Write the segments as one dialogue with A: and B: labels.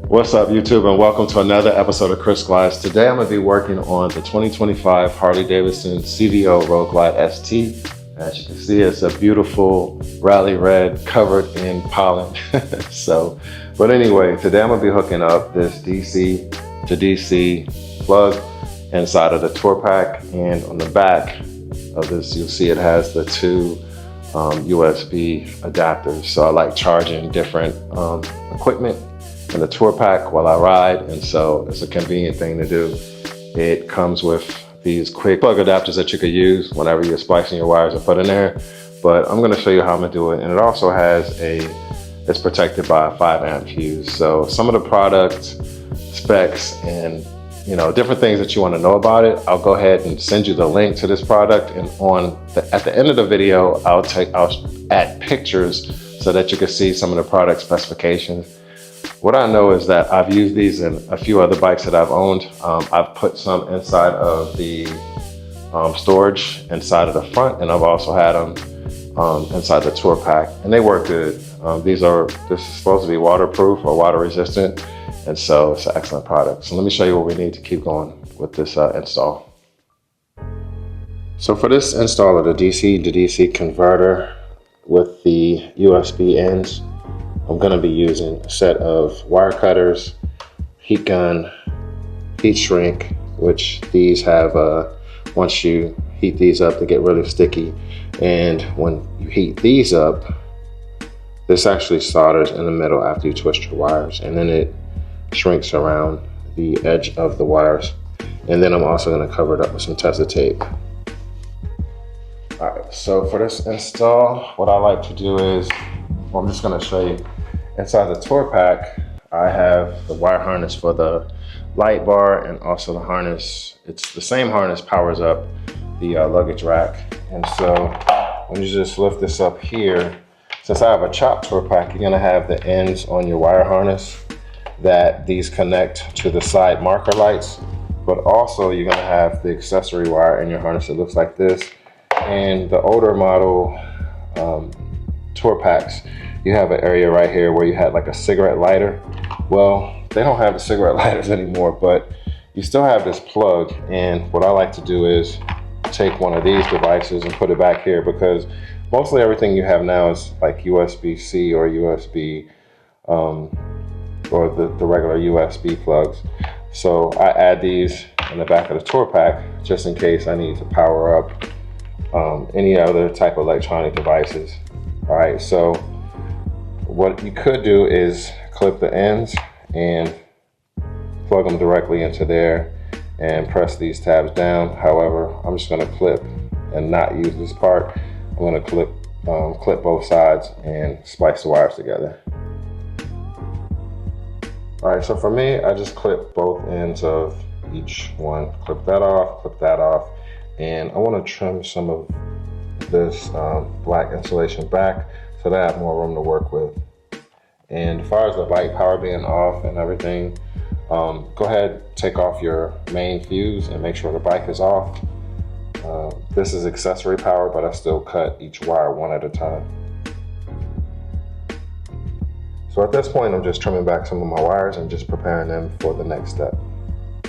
A: What's up, YouTube, and welcome to another episode of Chris Glides. Today I'm going to be working on the 2025 Harley-Davidson CVO Road Glide ST. As you can see, it's a beautiful rally red covered in pollen. But anyway, today I'm going to be hooking up this DC to DC plug inside of the Tour Pak, and on the back of this you'll see it has the two USB adapters. So I like charging different equipment in the Tour Pak while I ride, and so it's a convenient thing to do. It comes with these quick plug adapters that you could use whenever you're splicing your wires and put in there, but I'm going to show you how I'm going to do it. And it also has it's protected by a 5-amp fuse. So some of the product specs and different things that you want to know about it, I'll go ahead and send you the link to this product, and at the end of the video I'll add pictures so that you can see some of the product specifications. What I know is that I've used these in a few other bikes that I've owned. I've put some inside of the storage inside of the front, and I've also had them inside the Tour Pak, and they work good. This is supposed to be waterproof or water resistant, and so it's an excellent product. So let me show you what we need to keep going with this install. So for this install of the DC to DC converter with the USB ends, I'm going to be using a set of wire cutters, heat gun, heat shrink, which these have, once you heat these up, they get really sticky. And when you heat these up, this actually solders in the middle after you twist your wires, and then it shrinks around the edge of the wires. And then I'm also going to cover it up with some Tessa tape. All right, so for this install, what I like to do is, I'm just going to show you. Inside the Tour Pak, I have the wire harness for the light bar, and also the harness. It's the same harness powers up the luggage rack. And so when you just lift this up here, since I have a Chopped Tour Pak, you're gonna have the ends on your wire harness that these connect to the side marker lights, but also you're gonna have the accessory wire in your harness that looks like this. And the older model Tour Paks, you have an area right here where you had like a cigarette lighter. Well, they don't have the cigarette lighters anymore, but you still have this plug. And what I like to do is take one of these devices and put it back here, because mostly everything you have now is like USB-C or USB or the regular USB plugs. So I add these in the back of the Tour Pak just in case I need to power up any other type of electronic devices. All right, so what you could do is clip the ends and plug them directly into there and press these tabs down. However, I'm just going to clip and not use this part. I'm going to clip both sides and splice the wires together. All right, so for me, I just clip both ends of each one. Clip that off, and I want to trim some of this black insulation back so that I have more room to work with. And as far as the light power being off and everything, go ahead, take off your main fuse and make sure the bike is off. This is accessory power, but I still cut each wire one at a time. So at this point, I'm just trimming back some of my wires and just preparing them for the next step.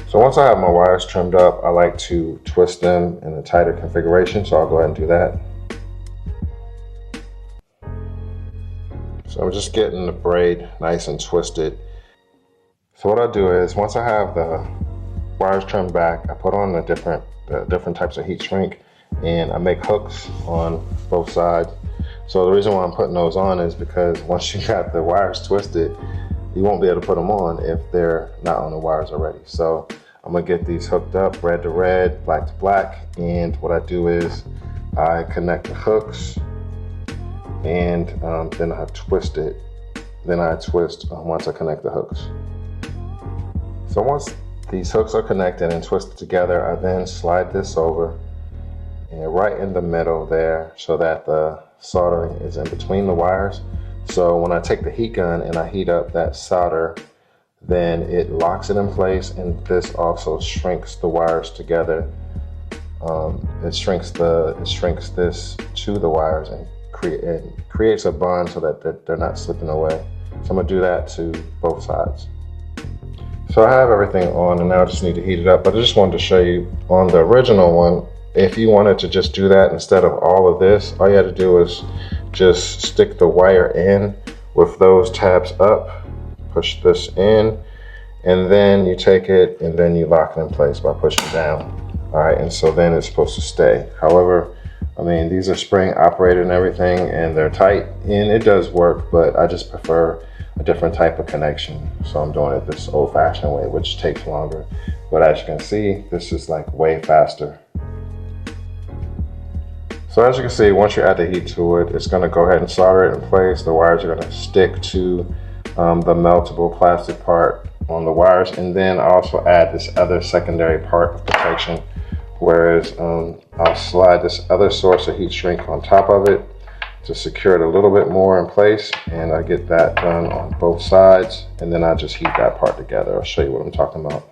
A: So once I have my wires trimmed up, I like to twist them in a tighter configuration, so I'll go ahead and do that. So I'm just getting the braid nice and twisted. So what I do is, once I have the wires trimmed back, I put on the different types of heat shrink, and I make hooks on both sides. So the reason why I'm putting those on is because once you got the wires twisted, you won't be able to put them on if they're not on the wires already. So I'm gonna get these hooked up, red to red, black to black, and what I do is I connect the hooks, and then I twist it. Then I twist once I connect the hooks. So once these hooks are connected and twisted together, I then slide this over and right in the middle there so that the soldering is in between the wires. So when I take the heat gun and I heat up that solder, then it locks it in place, and this also shrinks the wires together. It shrinks this to the wires and creates a bond so that they're not slipping away. So I'm gonna do that to both sides. So I have everything on and now I just need to heat it up, but I just wanted to show you on the original one, if you wanted to just do that instead of all of this, all you had to do is just stick the wire in with those tabs up, push this in, and then you take it and then you lock it in place by pushing down. All right, and so then it's supposed to stay. However, I mean, these are spring operated and everything, and they're tight, and it does work, but I just prefer a different type of connection. So I'm doing it this old fashioned way, which takes longer. But as you can see, this is like way faster. So as you can see, once you add the heat to it, it's gonna go ahead and solder it in place. The wires are gonna stick to the meltable plastic part on the wires. And then I also add this other secondary part of protection, whereas I'll slide this other source of heat shrink on top of it to secure it a little bit more in place, and I get that done on both sides, and then I just heat that part together. I'll show you what I'm talking about.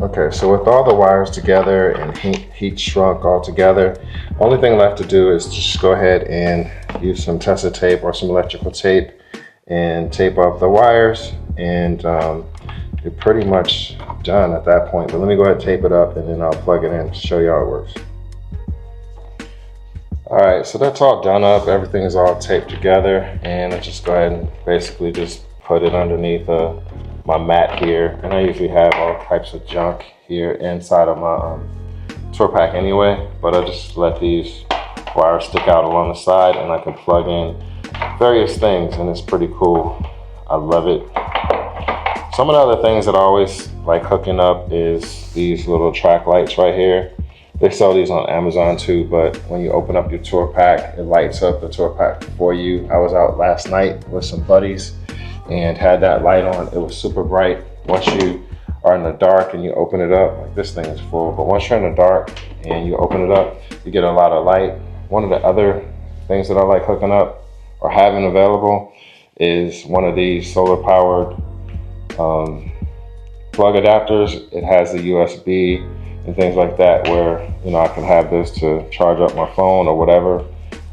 A: Okay, so with all the wires together and heat shrunk all together, only thing left to do is just go ahead and use some Tessa tape or some electrical tape and tape up the wires, and you're pretty much done at that point. But let me go ahead and tape it up and then I'll plug it in to show you how it works. All right, so that's all done up. Everything is all taped together, and I just go ahead and basically just put it underneath my mat here. And I usually have all types of junk here inside of my tour pack anyway, but I just let these wires stick out along the side, and I can plug in various things, and it's pretty cool. I love it. Some of the other things that I always like hooking up is these little track lights right here. They sell these on Amazon too, but when you open up your tour pack, it lights up the tour pack for you. I was out last night with some buddies and had that light on. It was super bright. Once you are in the dark and you open it up, like this thing is full, but once you're in the dark and you open it up, you get a lot of light. One of the other things that I like hooking up or having available is one of these solar powered plug adapters. It has the USB and things like that, where I can have this to charge up my phone or whatever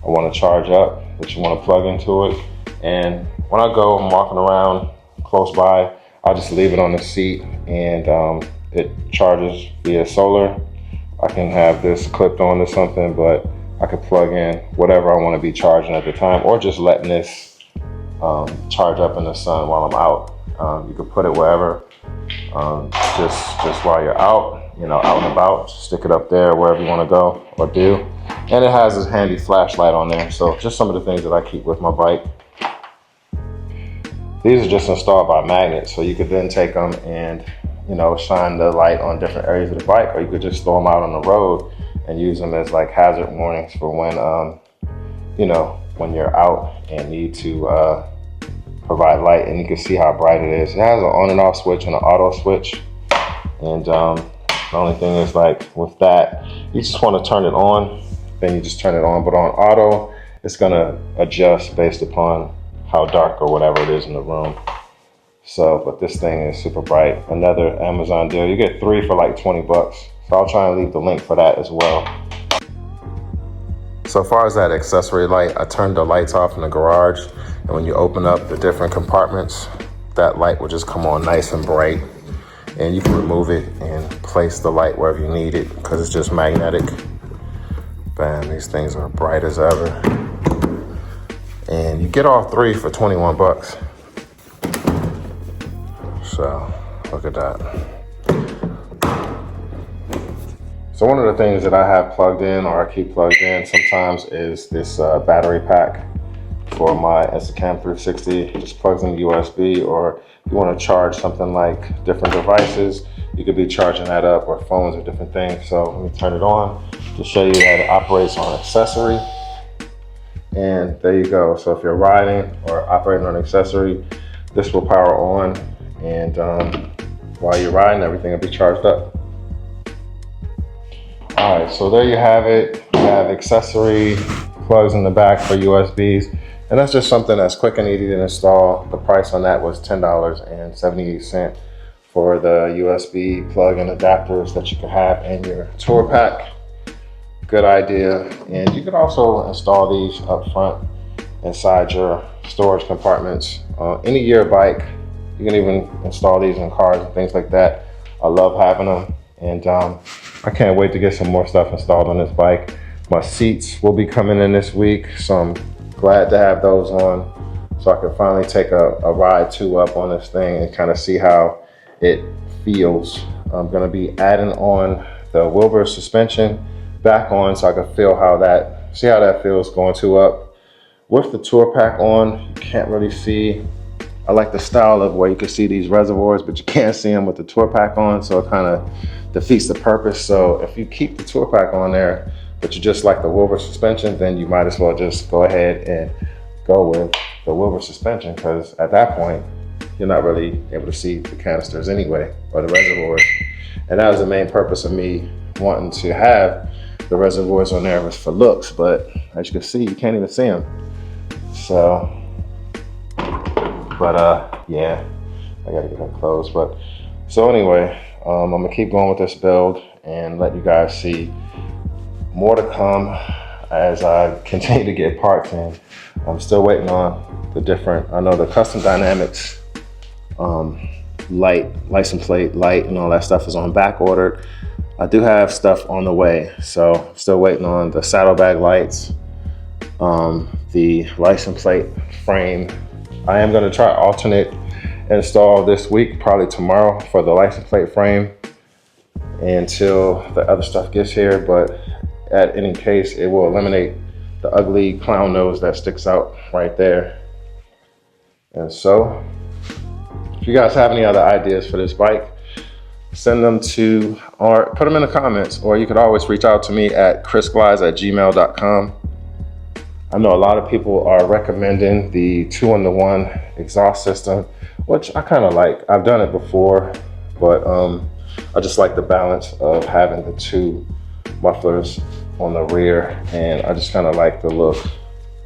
A: I want to charge up that you want to plug into it. And when I go, I'm walking around close by, I'll just leave it on the seat, and it charges via solar. I can have this clipped on to something, but I could plug in whatever I want to be charging at the time, or just letting this charge up in the sun while I'm out. You could put it wherever, just while you're out, out and about, stick it up there wherever you want to go or do. And it has this handy flashlight on there. So just some of the things that I keep with my bike. These are just installed by magnets, so you could then take them and shine the light on different areas of the bike, or you could just throw them out on the road and use them as like hazard warnings for when when you're out and need to provide light. And you can see how bright it is. It has an on and off switch and an auto switch, and the only thing is, like with that, you just want to turn it on, then you just turn it on. But on auto, it's gonna adjust based upon how dark or whatever it is in the room. So, but this thing is super bright. Another Amazon deal. You get 3 for like 20 bucks. So I'll try and leave the link for that as well. So far as that accessory light, I turned the lights off in the garage, and when you open up the different compartments, that light will just come on nice and bright. And you can remove it and place the light wherever you need it, because it's just magnetic. Bam, these things are bright as ever. And you get all 3 for 21 bucks. So, look at that. So one of the things that I have plugged in, or I keep plugged in sometimes, is this battery pack for my Insta360. It just plugs in USB, or if you want to charge something like different devices, you could be charging that up, or phones or different things. So let me turn it on to show you that it operates on accessory. And there you go. So if you're riding or operating on accessory, this will power on, and while you're riding, everything will be charged up. All right, so there you have it. You have accessory plugs in the back for USBs. And that's just something that's quick and easy to install. The price on that was $10.78 for the USB plug and adapters that you can have in your tour pack. Good idea. And you could also install these up front inside your storage compartments. Any year bike You can even install these in cars and things like that. I love having them, and I can't wait to get some more stuff installed on this bike. My seats will be coming in this week, so I'm glad to have those on, so I can finally take a ride two up on this thing and kind of see how it feels. I'm gonna be adding on the Wilbers suspension back on, so I can feel see how that feels going two up. With the Tour Pak on, you can't really see. I like the style of where you can see these reservoirs, but you can't see them with the Tour Pak on, so it kind of defeats the purpose. So if you keep the Tour Pak on there, but you just like the Wilbers suspension, then you might as well just go ahead and go with the Wilbers suspension, because at that point, you're not really able to see the canisters anyway, or the reservoirs. And that was the main purpose of me wanting to have the reservoirs on there, was for looks, but as you can see, you can't even see them. So, but yeah, I gotta get that closed. But so anyway, I'm gonna keep going with this build and let you guys see more to come as I continue to get parts in. I'm still waiting on the different, I know the custom dynamics license plate light and all that stuff is on back ordered. I do have stuff on the way, so I'm still waiting on the saddlebag lights, the license plate frame. I am going to try alternate install this week, probably tomorrow, for the license plate frame until the other stuff gets here. But at any case, it will eliminate the ugly clown nose that sticks out right there. And so, if you guys have any other ideas for this bike, send them to, or put them in the comments, or you could always reach out to me at chrisglides@gmail.com. I know a lot of people are recommending the 2-in-1 exhaust system, which I kind of like. I've done it before, but I just like the balance of having the two mufflers on the rear, and I just kind of like the look.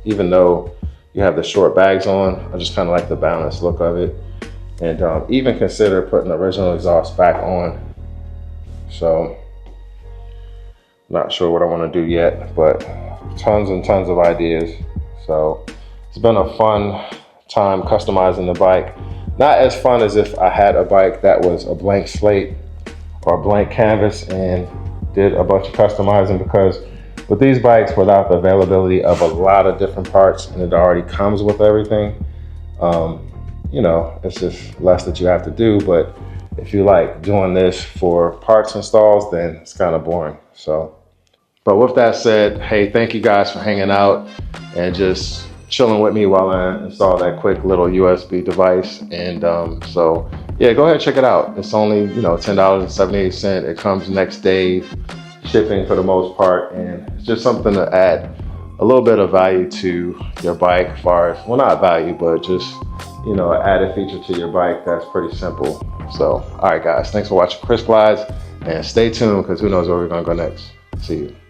A: Even though you have the short bags on, I just kind of like the balanced look of it. And even consider putting the original exhaust back on. So, not sure what I want to do yet, but tons and tons of ideas. So, it's been a fun time customizing the bike. Not as fun as if I had a bike that was a blank slate or a blank canvas and did a bunch of customizing, because with these bikes, without the availability of a lot of different parts, and it already comes with everything, you know, it's just less that you have to do. But if you like doing this for parts installs, then it's kind of boring. So, but with that said, hey, thank you guys for hanging out and just chilling with me while I install that quick little USB device. And so yeah, go ahead and check it out. It's only, you know, $10.78. It comes next day shipping for the most part, and it's just something to add a little bit of value to your bike, as far as, well, not value, but just, you know, an added feature to your bike that's pretty simple. So, all right, guys, thanks for watching Chris Glides, and stay tuned, because who knows where we're gonna go next. See you.